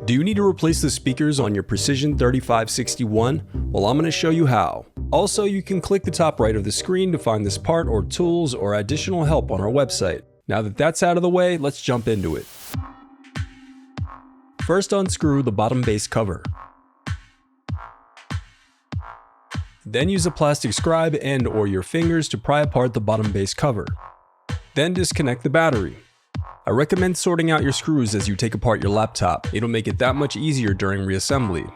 Do you need to replace the speakers on your Precision 3561? Well, I'm going to show you how. Also, you can click the top right of the screen to find this part or tools or additional help on our website. Now that that's out of the way, let's jump into it. First, unscrew the bottom base cover. Then use a plastic scribe and/or your fingers to pry apart the bottom base cover. Then disconnect the battery. I recommend sorting out your screws as you take apart your laptop. It'll make it that much easier during reassembly.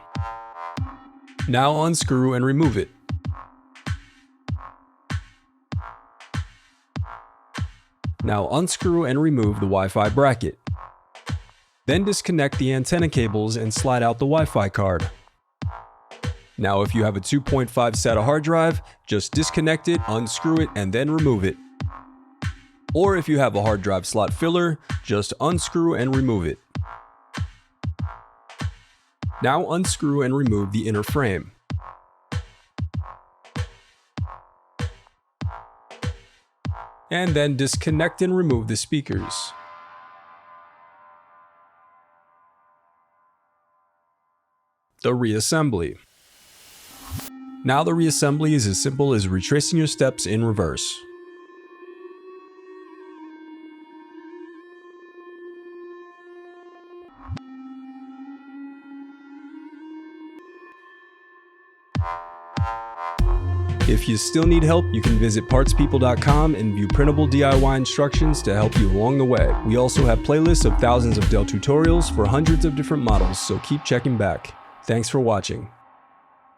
Now unscrew and remove it. Now unscrew and remove the Wi-Fi bracket. Then disconnect the antenna cables and slide out the Wi-Fi card. Now if you have a 2.5 SATA hard drive, just disconnect it, unscrew it, and then remove it. Or if you have a hard drive slot filler, just unscrew and remove it. Now unscrew and remove the inner frame. And then disconnect and remove the speakers. The reassembly. Now the reassembly is as simple as retracing your steps in reverse. If you still need help, you can visit partspeople.com and view printable DIY instructions to help you along the way. We also have playlists of thousands of Dell tutorials for hundreds of different models, so keep checking back. Thanks for watching.